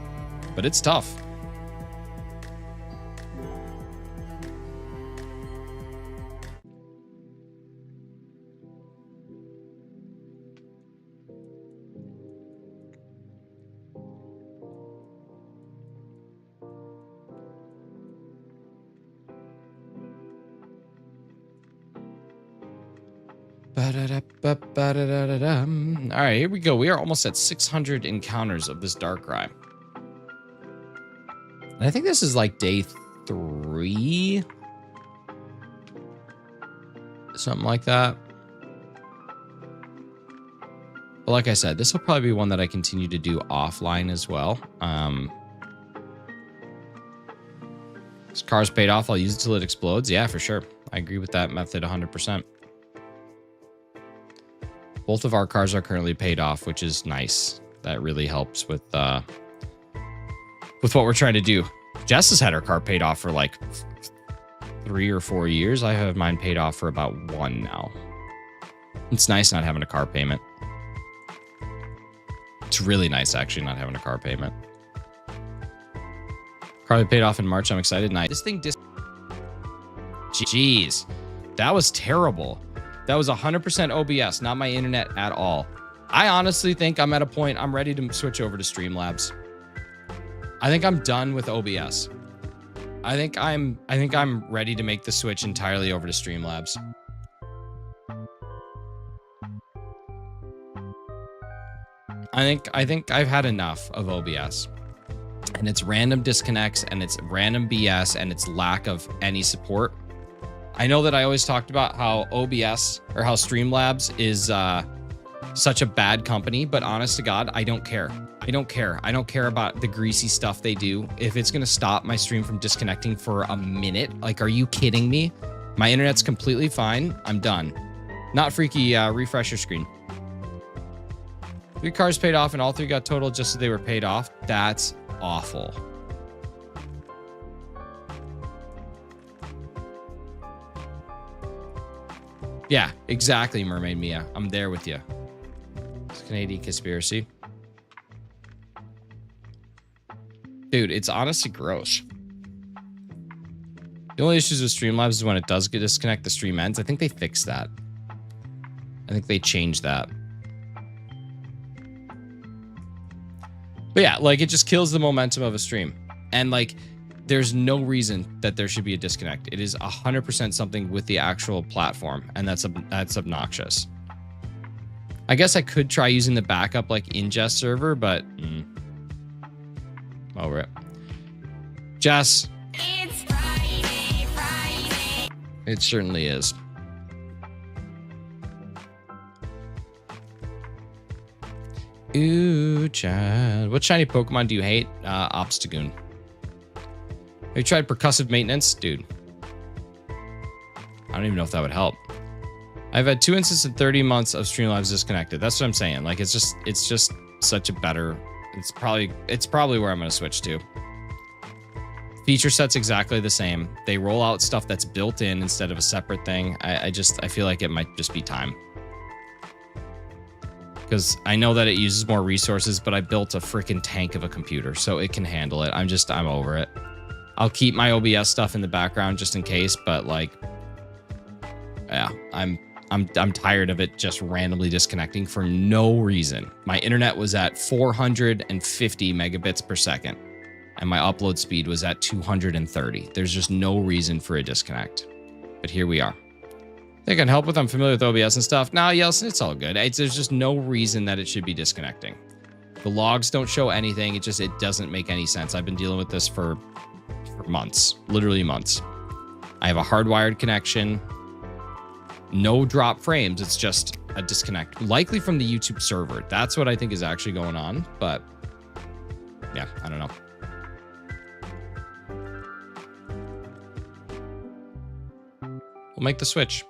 But it's tough. All right, here we go. We are almost at 600 encounters of this Darkrai. And I think this is like day 3. Something like that. But like I said, this will probably be one that I continue to do offline as well. This car's paid off. I'll use it till it explodes. Yeah, for sure. I agree with that method 100%. Both of our cars are currently paid off, which is nice. That really helps with what we're trying to do. Jess has had her car paid off for like 3 or 4 years. I have mine paid off for about 1 now. It's nice not having a car payment. It's really nice, actually, not having a car payment. Car paid off in March. I'm excited. Nice. This thing Jeez. That was terrible. That was 100% OBS, not my internet at all. I honestly think I'm at a point I'm ready to switch over to Streamlabs. I think I'm done with OBS. I think I'm ready to make the switch entirely over to Streamlabs. I think I've had enough of OBS. And its random disconnects and its random BS and its lack of any support. I know that I always talked about how OBS or how Streamlabs is such a bad company, but honest to God, I don't care. I don't care. I don't care about the greasy stuff they do. If it's going to stop my stream from disconnecting for a minute, like, are you kidding me? My internet's completely fine. I'm done. Not freaky. Refresh your screen. 3 cars paid off and all 3 got totaled just so they were paid off. That's awful. Yeah, exactly, Mermaid Mia. I'm there with you. It's Canadian conspiracy. Dude, it's honestly gross. The only issues with Streamlabs is when it does get disconnect, the stream ends. I think they fixed that. I think they changed that. But yeah, like it just kills the momentum of a stream. And like there's no reason that there should be a disconnect. It is 100% something with the actual platform, and that's obnoxious. I guess I could try using the backup like ingest server, but over it. Jess. It's Friday, Friday. It certainly is. Ooh, Chad. What shiny Pokemon do you hate? Obstagoon. Have you tried percussive maintenance? Dude. I don't even know if that would help. I've had 2 instances in 30 months of Streamlabs disconnected. That's what I'm saying. Like it's just such a better. It's probably where I'm gonna switch to. Feature set's exactly the same. They roll out stuff that's built in instead of a separate thing. I feel like it might just be time. Because I know that it uses more resources, but I built a freaking tank of a computer, so it can handle it. I'm over it. I'll keep my OBS stuff in the background just in case, but like, yeah, I'm tired of it just randomly disconnecting for no reason. My internet was at 450 megabits per second, and my upload speed was at 230. There's just no reason for a disconnect, but here we are. They can help with. I'm familiar with OBS and stuff. Nah, Yeltsin, it's all good. There's just no reason that it should be disconnecting. The logs don't show anything. It doesn't make any sense. I've been dealing with this for months, literally months. I have a hardwired connection. No drop frames. It's just a disconnect, likely from the YouTube server. That's what I think is actually going on. But yeah, I don't know. We'll make the switch.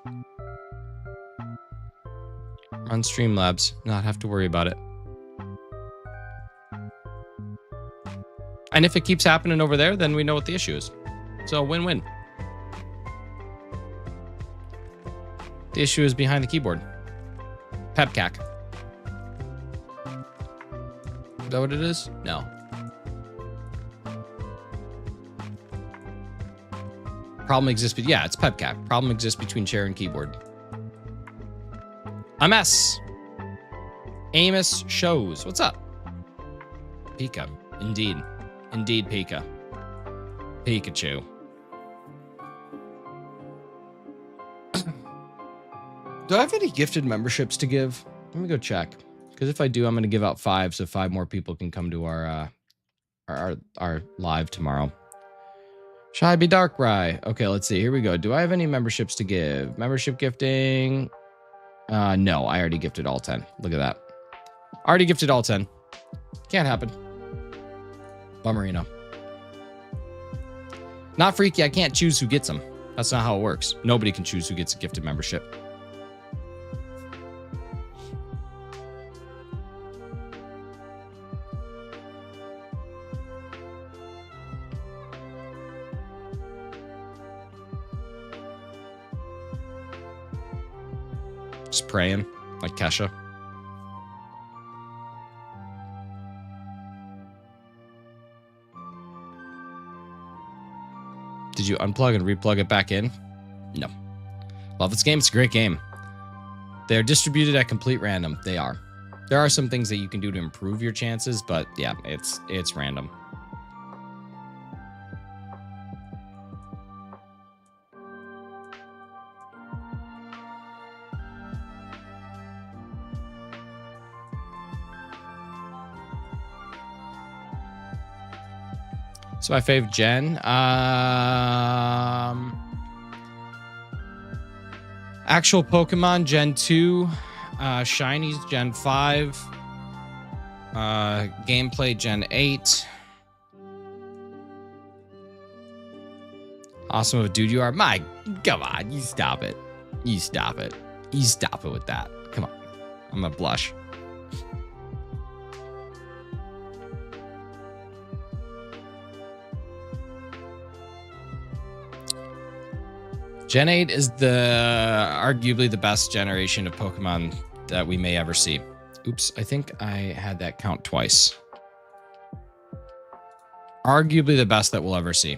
On Streamlabs, not have to worry about it. And if it keeps happening over there, then we know what the issue is. So win-win. The issue is behind the keyboard. Pepcac. Is that what it is? No. Problem exists, but yeah, it's Pepcac. Problem exists between chair and keyboard. A mess. Amos shows. What's up? Pika. Indeed. Indeed, Pika. Pikachu. Do I have any gifted memberships to give? Let me go check. Because if I do, I'm going to give out 5 so 5 more people can come to our live tomorrow. Should I be DARKRAI? Okay, let's see. Here we go. Do I have any memberships to give? Membership gifting. No, I already gifted all 10. Look at that. Already gifted all 10. Can't happen. Bummerino. Not freaky. I can't choose who gets them. That's not how it works. Nobody can choose who gets a gifted membership. Just praying, like Kesha. Did you unplug and replug it back in? No. Love this game. It's a great game. They're distributed at complete random. They are. There are some things that you can do to improve your chances, but yeah, it's random. So my fave gen. Actual Pokemon Gen 2. Shinies Gen 5. Gameplay Gen 8. Awesome of a dude you are. My, come on. You stop it. You stop it. You stop it with that. Come on. I'm gonna blush. Gen 8 is arguably the best generation of Pokemon that we may ever see. Oops, I think I had that count twice. Arguably the best that we'll ever see.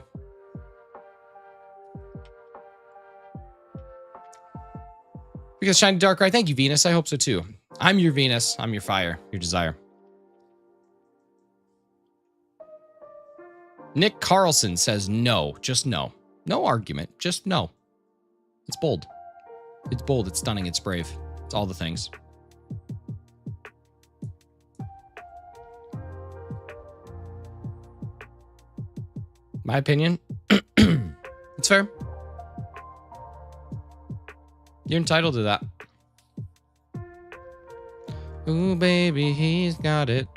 Because shiny Darkrai. Thank you, Venus. I hope so too. I'm your Venus. I'm your fire. Your desire. Nick Carlson says no. Just no. No argument. Just no. It's bold. It's bold. It's stunning. It's brave. It's all the things. My opinion. It's fair. You're entitled to that. Ooh, baby, he's got it.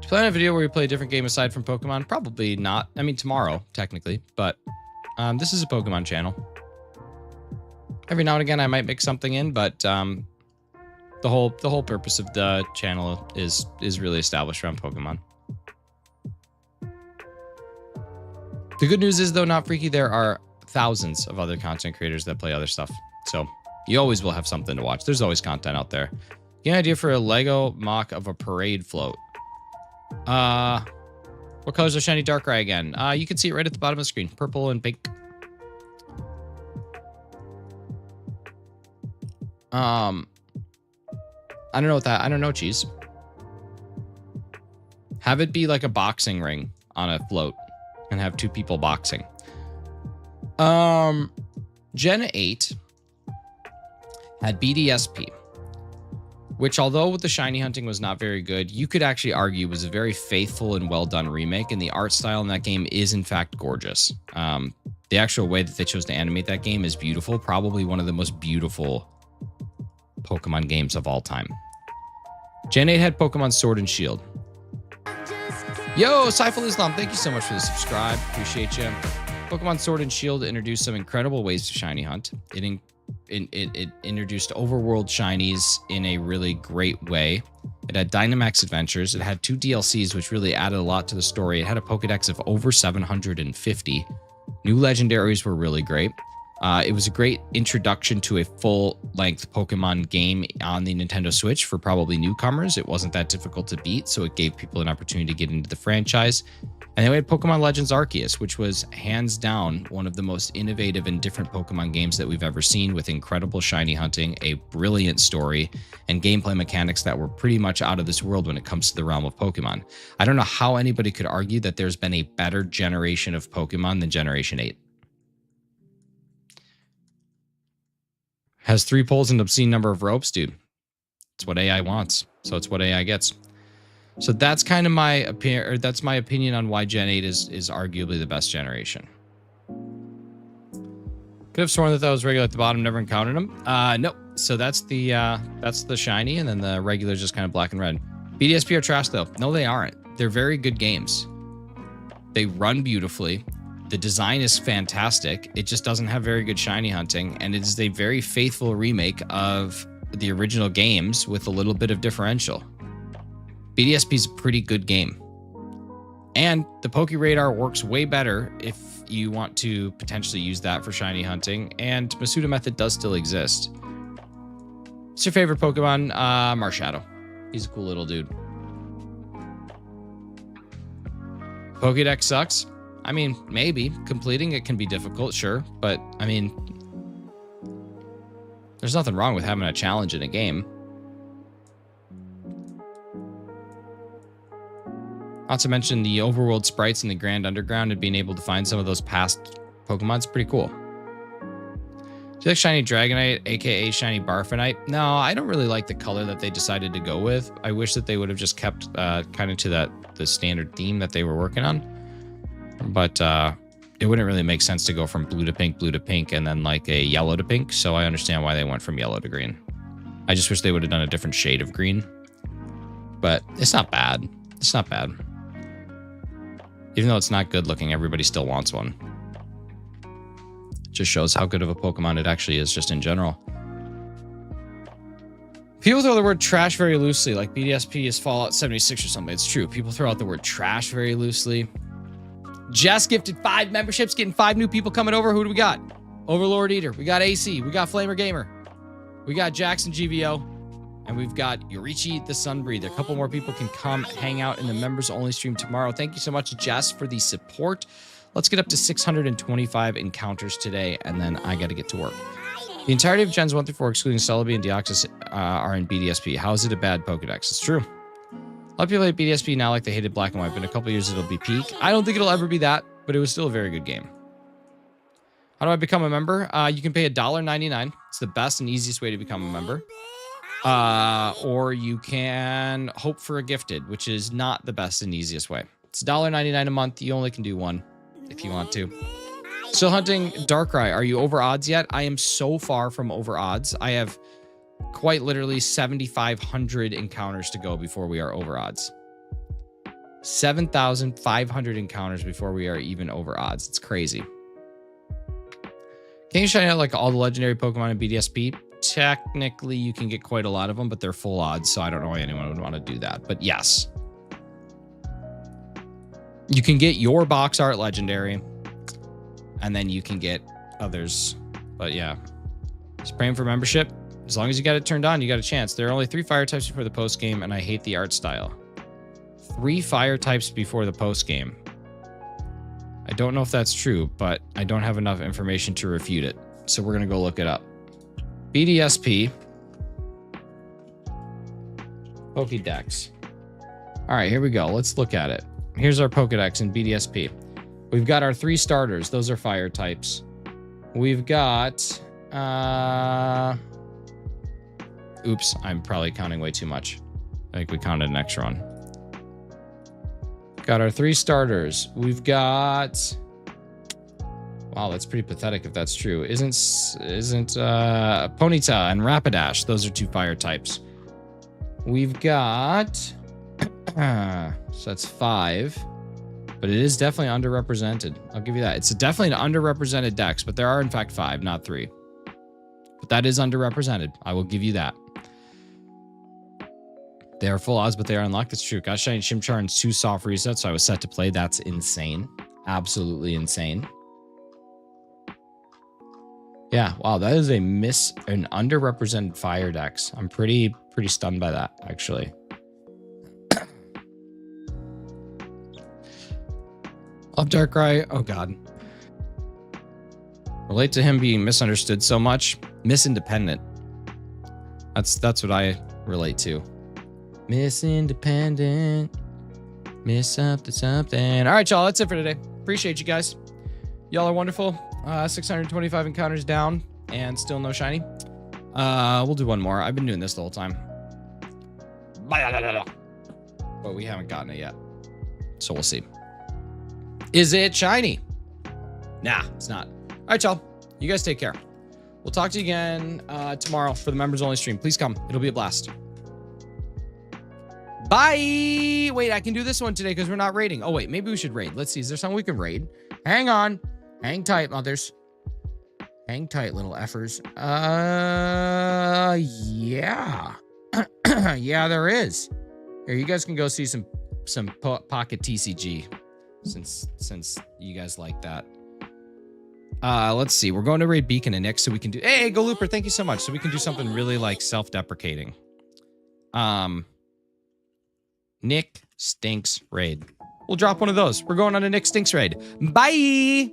To plan a video where we play a different game aside from Pokemon? Probably not. I mean, tomorrow, technically. But this is a Pokemon channel. Every now and again, I might mix something in, but the whole purpose of the channel is really established around Pokemon. The good news is, though, not freaky, there are thousands of other content creators that play other stuff. So you always will have something to watch. There's always content out there. Get an idea for a Lego mock of a parade float. What colors are shiny Darkrai again? You can see it right at the bottom of the screen. Purple and pink. I don't know what that... I don't know, cheese. Have it be like a boxing ring on a float. And have two people boxing. Gen 8 had BDSP, which, although with the shiny hunting was not very good, you could actually argue was a very faithful and well done remake, and the art style in that game is in fact gorgeous. The actual way that they chose to animate that game is beautiful, probably one of the most beautiful Pokemon games of all time. Gen 8 had Pokemon Sword and Shield. Yo, Saiful Islam, thank you so much for the subscribe. Appreciate you. Pokemon Sword and Shield introduced some incredible ways to shiny hunt. It introduced overworld shinies in a really great way. It had Dynamax Adventures. It had 2 DLCs, which really added a lot to the story. It had a Pokedex of over 750. New legendaries were really great. It was a great introduction to a full-length Pokemon game on the Nintendo Switch for probably newcomers. It wasn't that difficult to beat, so it gave people an opportunity to get into the franchise. And then we had Pokemon Legends Arceus, which was hands down one of the most innovative and different Pokemon games that we've ever seen, with incredible shiny hunting, a brilliant story, and gameplay mechanics that were pretty much out of this world when it comes to the realm of Pokemon. I don't know how anybody could argue that there's been a better generation of Pokemon than Generation 8. Has 3 poles and obscene number of ropes, dude. It's what AI wants, so it's what AI gets. So that's kind of my opinion, or that's my opinion on why Gen 8 is arguably the best generation. Could have sworn that was regular at the bottom, never encountered them. Nope. So that's the shiny, and then the regular is just kind of black and red. BDSP are trash though. No, they aren't. They're very good games. They run beautifully. The design is fantastic. It just doesn't have very good shiny hunting, and it is a very faithful remake of the original games with a little bit of differential. BDSP is a pretty good game. And the Poke Radar works way better if you want to potentially use that for shiny hunting, and Masuda Method does still exist. What's your favorite Pokemon? Marshadow. He's a cool little dude. Pokédex sucks. I mean, maybe. Completing it can be difficult, sure. But, I mean, there's nothing wrong with having a challenge in a game. Not to mention the overworld sprites in the Grand Underground and being able to find some of those past Pokemon is pretty cool. Do you like Shiny Dragonite, aka Shiny Barfonite? No, I don't really like the color that they decided to go with. I wish that they would have just kept kind of to the standard theme that they were working on. But it wouldn't really make sense to go from blue to pink, and then like a yellow to pink. So I understand why they went from yellow to green. I just wish they would have done a different shade of green. But it's not bad. It's not bad. Even though it's not good looking, everybody still wants one. It just shows how good of a Pokemon it actually is, just in general. People throw the word trash very loosely, like BDSP is Fallout 76 or something. It's true. People throw out the word trash very loosely. Jess gifted 5 memberships, getting 5 new people coming over. Who do we got? Overlord Eater. We got AC. We got Flamer Gamer. We got Jackson GVO. And we've got Yorichi the Sunbreather. A couple more people can come hang out in the members only stream tomorrow. Thank you so much, Jess, for the support. Let's get up to 625 encounters today, and then I got to get to work. The entirety of Gens 1 through 4, excluding Celebi and Deoxys, are in BDSP. How is it a bad Pokedex? It's true. A lot of people hate BDSP now like they hated Black and White, but in a couple years it'll be peak. I don't think it'll ever be that, but it was still a very good game. How do I become a member? You can pay $1.99. It's the best and easiest way to become a member. Or you can hope for a gifted, which is not the best and easiest way. It's $1.99 a month. You only can do one if you want to. Still hunting Darkrai. Are you over odds yet? I am so far from over odds. I have quite literally 7,500 encounters to go before we are over odds. 7,500 encounters before we are even over odds. It's crazy. Can you shine out like all the legendary Pokemon in BDSP? Technically, you can get quite a lot of them, but they're full odds, so I don't know why anyone would want to do that. But yes. You can get your box art legendary, and then you can get others. But yeah. Just praying for membership. As long as you got it turned on, you got a chance. There are only 3 fire types before the post game, and I hate the art style. 3 fire types before the post game. I don't know if that's true, but I don't have enough information to refute it. So we're going to go look it up. BDSP. Pokédex. All right, here we go. Let's look at it. Here's our Pokédex in BDSP. We've got our 3 starters. Those are fire types. We've got... Oops, I'm probably counting way too much. I think we counted an extra one. Got our 3 starters. We've got... Wow, that's pretty pathetic if that's true. Isn't Ponyta and Rapidash. Those are 2 fire types. We've got... so that's 5. But it is definitely underrepresented. I'll give you that. It's definitely an underrepresented dex, but there are in fact 5, not 3. But that is underrepresented. I will give you that. They are full odds, but they are unlocked. That's true. Got Shiny Chimchar and 2 soft resets, so I was set to play. That's insane. Absolutely insane. Yeah, wow, that is an underrepresented fire dex. I'm pretty stunned by that, actually. Love Darkrai. Oh god. Relate to him being misunderstood so much. Misindependent. That's what I relate to. Miss Independent. Miss something. All right, y'all. That's it for today. Appreciate you guys. Y'all are wonderful. 625 encounters down and still no shiny. We'll do one more. I've been doing this the whole time. But we haven't gotten it yet. So we'll see. Is it shiny? Nah, it's not. All right, y'all. You guys take care. We'll talk to you again tomorrow for the members only stream. Please come. It'll be a blast. Bye. Wait, I can do this one today because we're not raiding. Oh, wait, maybe we should raid. Let's see. Is there something we can raid? Hang on. Hang tight, mothers. Hang tight, little effers. Yeah. Yeah, there is. Here, you guys can go see some pocket TCG since you guys like that. Let's see. We're going to raid Beacon and Nick so we can do... Hey, Go Looper, thank you so much. So we can do something really, like, self-deprecating. Nick Stinks raid. We'll drop one of those. We're going on a Nick Stinks raid. Bye!